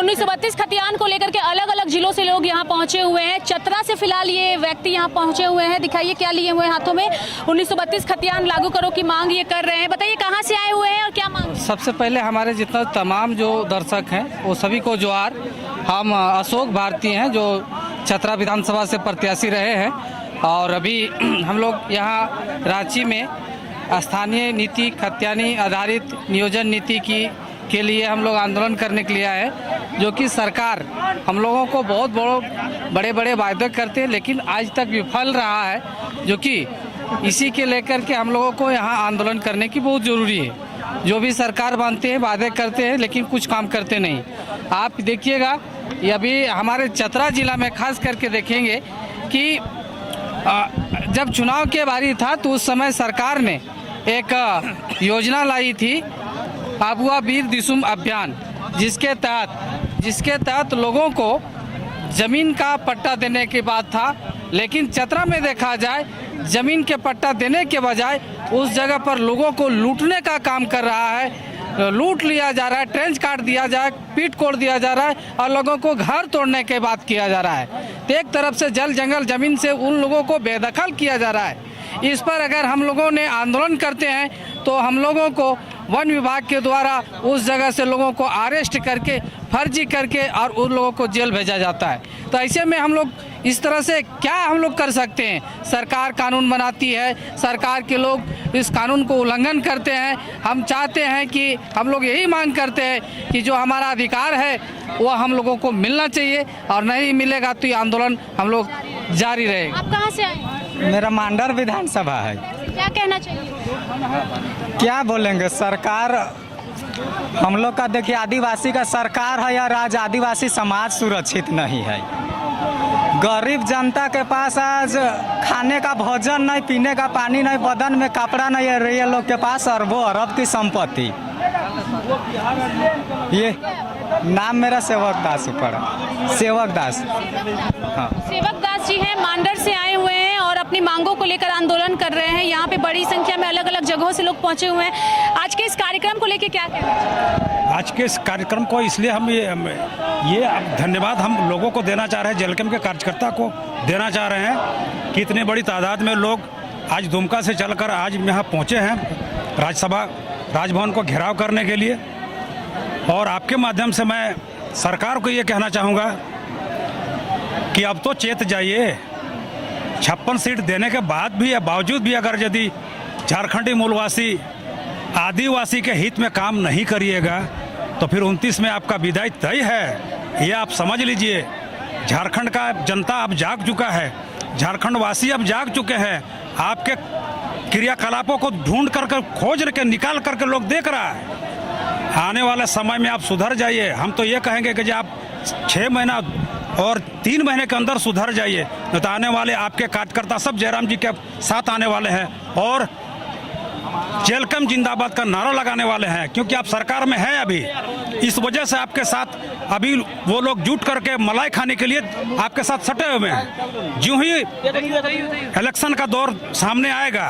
1932 खतियान को लेकर के अलग अलग जिलों से लोग यहाँ पहुंचे हुए हैं। चतरा से फिलहाल ये व्यक्ति यहाँ पहुंचे हुए हैं। दिखाइए क्या लिए हुए हैं हाथों में। 1932 खतियान लागू करो की मांग ये कर रहे हैं। बताइए कहाँ से आए हुए हैं और क्या मांग? सबसे पहले हमारे जितना तमाम जो दर्शक हैं वो सभी को जोहार। हम अशोक भारती हैं जो चतरा विधानसभा से प्रत्याशी रहे हैं और अभी हम लोग यहाँ रांची में स्थानीय नीति खतियानी आधारित नियोजन नीति के लिए हम लोग आंदोलन करने के लिए आए हैं, जो कि सरकार हम लोगों को बहुत बड़े बड़े वायदे करते हैं लेकिन आज तक विफल रहा है, जो कि इसी के लेकर के हम लोगों को यहाँ आंदोलन करने की बहुत ज़रूरी है। जो भी सरकार मानते हैं वादे करते हैं लेकिन कुछ काम करते नहीं। आप देखिएगा ये अभी हमारे चतरा जिला में खास करके देखेंगे कि जब चुनाव के बारी था तो उस समय सरकार ने एक योजना लाई थी आबुआ वीर दिसुम अभियान, जिसके तहत लोगों को ज़मीन का पट्टा देने की बात था। लेकिन चतरा में देखा जाए ज़मीन के पट्टा देने के बजाय उस जगह पर लोगों को लूटने का काम कर रहा है। लूट लिया जा रहा है, ट्रेंच काट दिया जाए, पीट कोड़ दिया जा रहा है और लोगों को घर तोड़ने के बात किया जा रहा है। तो एक तरफ से जल जंगल ज़मीन से उन लोगों को बेदखल किया जा रहा है। इस पर अगर हम लोगों ने आंदोलन करते हैं तो हम लोगों को वन विभाग के द्वारा उस जगह से लोगों को अरेस्ट करके फर्जी करके और उन लोगों को जेल भेजा जाता है। तो ऐसे में हम लोग इस तरह से क्या हम लोग कर सकते हैं? सरकार कानून बनाती है, सरकार के लोग इस कानून को उल्लंघन करते हैं। हम चाहते हैं कि हम लोग यही मांग करते हैं कि जो हमारा अधिकार है वो हम लोगों को मिलना चाहिए और नहीं मिलेगा तो ये आंदोलन हम लोग जारी रहेगा। आप कहाँ से आए? मेरा मांडर विधानसभा है। क्या कहना चाहिए? क्या बोलेंगे, सरकार हम लोग का देखिए आदिवासी का सरकार है या आज आदिवासी समाज सुरक्षित नहीं है। गरीब जनता के पास आज खाने का भोजन नहीं, पीने का पानी नहीं, बदन में कपड़ा नहीं है। ये लोग के पास अरबों अरब की संपत्ति। ये नाम मेरा सेवक दास पड़ा, सेवक दास। हाँ, सेवक दास जी हैं, मांडर से आए हुए हैं और अपनी मांगों को लेकर आंदोलन कर रहे हैं। यहाँ पे बड़ी संख्या में अलग अलग जगहों से लोग पहुंचे हुए हैं। आज के इस कार्यक्रम को लेकर क्या कहना चाहिए? आज के इस कार्यक्रम को इसलिए हम ये धन्यवाद हम लोगों को देना चाह रहे हैं, जेलकेम के कार्यकर्ता को देना चाह रहे हैं कि इतनी बड़ी तादाद में लोग आज दुमका से चलकर आज यहाँ पहुँचे हैं राज्यसभा राजभवन को घेराव करने के लिए। और आपके माध्यम से मैं सरकार को ये कहना चाहूँगा कि अब तो चेत जाइए। 56 सीट देने के बाद भी या बावजूद भी अगर यदि झारखंडी मूलवासी आदिवासी के हित में काम नहीं करिएगा तो फिर 29 में आपका विदाई तय है। ये आप समझ लीजिए। झारखंड का जनता अब जाग चुका है, झारखंड वासी अब जाग चुके हैं। आपके क्रियाकलापों को ढूंढ कर खोज के निकाल करके लोग देख रहा है। आने वाले समय में आप सुधर जाइए। हम तो ये कहेंगे कि आप 6 महीना और 3 महीने के अंदर सुधर जाइए, नहीं तो आने वाले आपके कार्यकर्ता सब जयराम जी के साथ आने वाले हैं और जेलकम जिंदाबाद का नारा लगाने वाले हैं, क्योंकि आप सरकार में हैं अभी। इस वजह से आपके साथ अभी वो लोग जुट करके मलाई खाने के लिए आपके साथ सटे हुए हैं। जो ही इलेक्शन का दौर सामने आएगा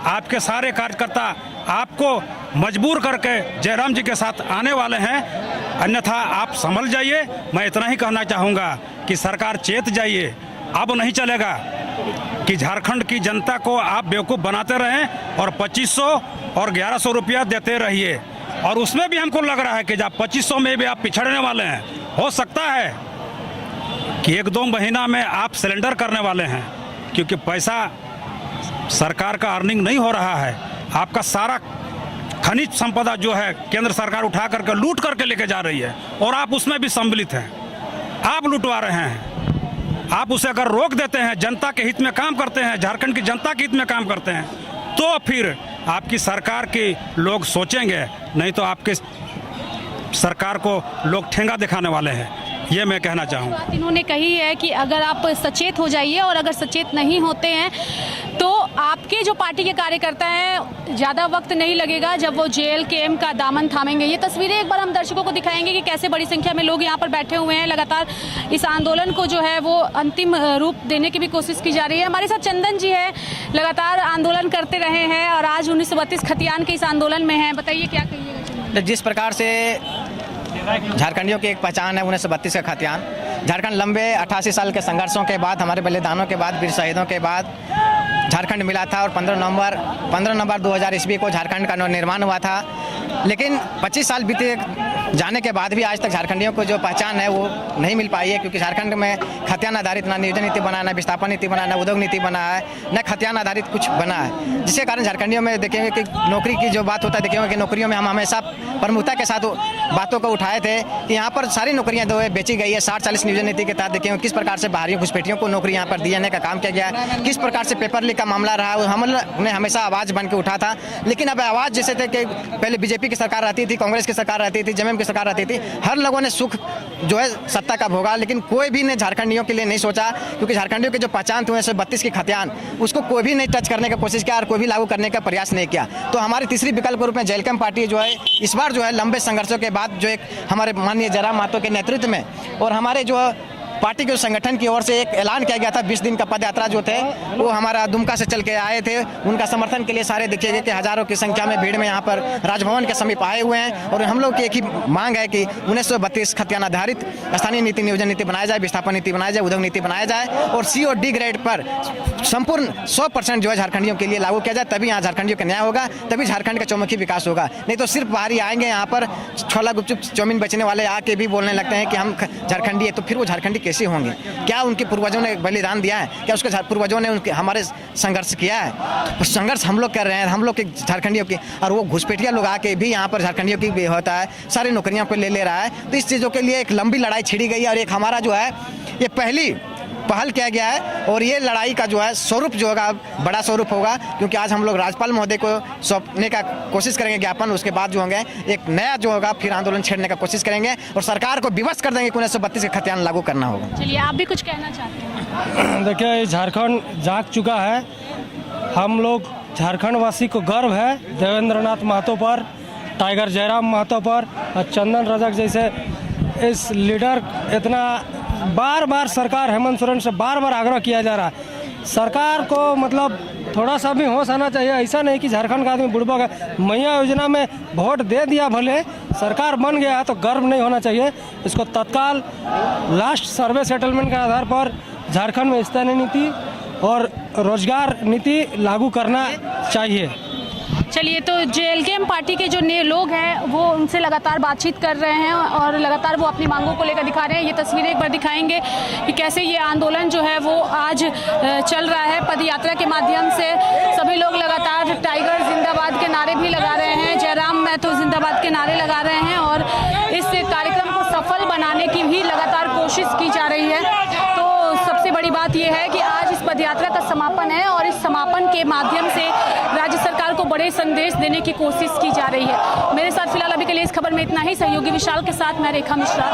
आपके सारे कार्यकर्ता आपको मजबूर करके जयराम जी के साथ आने वाले हैं, अन्यथा आप संभल जाइए। मैं इतना ही कहना चाहूँगा कि सरकार चेत जाइए। अब नहीं चलेगा कि झारखंड की जनता को आप बेवकूफ़ बनाते रहें और 2500 और 1100 रुपया देते रहिए। और उसमें भी हमको लग रहा है कि जब 2500 में भी आप पिछड़ने वाले हैं, हो सकता है कि 1-2 महीना में आप सिलेंडर करने वाले हैं, क्योंकि पैसा सरकार का अर्निंग नहीं हो रहा है। आपका सारा खनिज संपदा जो है केंद्र सरकार उठा करके लूट करके लेके जा रही है और आप उसमें भी सम्मिलित हैं। आप लुटवा रहे हैं। आप उसे अगर रोक देते हैं, जनता के हित में काम करते हैं, झारखंड की जनता के हित में काम करते हैं, तो फिर आपकी सरकार के लोग सोचेंगे, नहीं तो आपके सरकार को लोग ठेंगा दिखाने वाले हैं। ये मैं कहना चाहूँगा। बात इन्होंने कही है कि अगर आप सचेत हो जाइए और अगर सचेत नहीं होते हैं तो आपके जो पार्टी के कार्यकर्ता हैं ज़्यादा वक्त नहीं लगेगा जब वो जेएलकेएम का दामन थामेंगे। ये तस्वीरें एक बार हम दर्शकों को दिखाएंगे कि कैसे बड़ी संख्या में लोग यहाँ पर बैठे हुए हैं। लगातार इस आंदोलन को जो है वो अंतिम रूप देने की भी कोशिश की जा रही है। हमारे साथ चंदन जी है, लगातार आंदोलन करते रहे हैं और आज 1932 खतियान के इस आंदोलन में हैं। बताइए क्या कहिएगा? जिस प्रकार से झारखंडियों की एक पहचान है 1932 का खतियान। झारखंड लंबे 88 साल के संघर्षों के बाद, हमारे बलिदानों के बाद, वीर शहीदों के बाद झारखंड मिला था और 15 नवंबर 2000 ईस्वी को झारखंड का निर्माण हुआ था। लेकिन 25 साल बीते जाने के बाद भी आज तक झारखंडियों को जो पहचान है वो नहीं मिल पाई है, क्योंकि झारखंड में खतियान आधारित ना नियोजन नीति बना है, ना विस्थापन नीति बना है, ना उद्योग नीति बना है, न खतियान आधारित कुछ बना है, जिसके कारण झारखंडियों में देखेंगे कि नौकरी की जो बात होता है, देखेंगे कि नौकरियों में हम हमेशा प्रमुखता के साथ बातों को उठाए थे कि यहाँ पर सारी नौकरियाँ जो है बेची गई है। 60-40 नियोजन नीति के तहत देखेंगे किस प्रकार से बाहरी घुसपैठियों को नौकरी यहाँ पर दिए का काम किया गया है, किस प्रकार से पेपर लीक का मामला रहा है, हमने हमेशा आवाज़ बन के उठा था। लेकिन अब आवाज़ जैसे थे कि पहले बीजेपी की सरकार रहती थी, कांग्रेस की सरकार रहती थी, जेएमएम की सरकार रहती थी, हर लोगों ने सुख जो है सत्ता का भोगा, लेकिन कोई भी ने झारखंडियों के लिए नहीं सोचा, क्योंकि झारखंडियों की जो पहचान थी 1932 की खतियान, उसको कोई भी नहीं टच करने की कोशिश किया और कोई भी लागू करने का प्रयास नहीं किया। तो हमारी तीसरी विकल्प के रूप में जेएलकेएम पार्टी जो है इस बार जो है लंबे संघर्षों के बाद जो एक हमारे माननीय जयराम महतो के नेतृत्व में और हमारे जो पार्टी के संगठन की ओर से एक ऐलान किया गया था, 20 दिन का पद यात्रा जो थे वो हमारा दुमका से चल के आए थे। उनका समर्थन के लिए सारे देखिएगा कि हजारों की संख्या में भीड़ में यहाँ पर राजभवन के समीप आए हुए हैं। और हम लोग की एक ही मांग है कि 1932 खतियान आधारित स्थानीय नीति नियोजन नीति बनाया जाए, विस्थापन नीति बनाया जाए, उद्योग नीति बनाया जाए और सी और डी ग्रेड पर संपूर्ण 100% जो है झारखंडियों के लिए लागू किया जाए। तभी यहाँ झारखंडियों का न्याय होगा, तभी झारखंड का चौमुखी विकास होगा। नहीं तो सिर्फ बाहरी आएंगे यहाँ पर छोला गुपचुप चाउमीन बेचने वाले आके भी बोलने लगते हैं कि हम झारखंडी है, तो फिर वो झारखंडी कैसे होंगे? क्या उनके पूर्वजों ने बलिदान दिया है? क्या उसके पूर्वजों ने उनके हमारे संघर्ष किया है? तो संघर्ष हम लोग कर रहे हैं, हम लोग के झारखंडियों की, और वो घुसपैठिया लोग आके भी यहाँ पर झारखंडियों की भी होता है, सारी नौकरियां पे ले रहा है। तो इस चीज़ों के लिए एक लंबी लड़ाई छिड़ी गई है और एक हमारा जो है ये पहल किया गया है। और ये लड़ाई का जो है स्वरूप जो होगा बड़ा स्वरूप होगा, क्योंकि आज हम लोग राज्यपाल महोदय को सौंपने का कोशिश करेंगे ज्ञापन, उसके बाद जो होंगे एक नया जो होगा फिर आंदोलन छेड़ने का कोशिश करेंगे और सरकार को विवश कर देंगे कि 1932 के खतियान लागू करना होगा। चलिए, आप भी कुछ कहना चाहते हैं? देखिए, झारखंड जाग चुका है। हम लोग झारखंड वासी को गर्व है देवेंद्र नाथ महतो पर, टाइगर जयराम महतो पर और चंदन रजक जैसे इस लीडर। इतना बार सरकार हेमंत सोरेन से बार आग्रह किया जा रहा है, सरकार को मतलब थोड़ा सा भी होश आना चाहिए। ऐसा नहीं कि झारखंड का आदमी बुड़बक है। मैया योजना में वोट दे दिया, भले सरकार बन गया तो गर्व नहीं होना चाहिए। इसको तत्काल लास्ट सर्वे सेटलमेंट के आधार पर झारखंड में स्थानीय नीति और रोजगार नीति लागू करना चाहिए। चलिए, तो जेएलकेएम पार्टी के जो नए लोग हैं वो उनसे लगातार बातचीत कर रहे हैं और लगातार वो अपनी मांगों को लेकर दिखा रहे हैं। ये तस्वीरें एक बार दिखाएंगे कि कैसे ये आंदोलन जो है वो आज चल रहा है। पदयात्रा के माध्यम से सभी लोग लगातार टाइगर जिंदाबाद के नारे भी लगा रहे हैं, जयराम महतो जिंदाबाद के नारे लगा रहे हैं और इस कार्यक्रम को सफल बनाने की भी लगातार कोशिश की जा रही है। तो सबसे बड़ी बात यह है कि आज इस पदयात्रा का समापन है और इस समापन के माध्यम से राज्य सरकार को बड़े संदेश देने की कोशिश की जा रही है। मेरे साथ फिलहाल अभी के लिए इस खबर में इतना ही। सहयोगी विशाल के साथ मैं रेखा मिश्रा।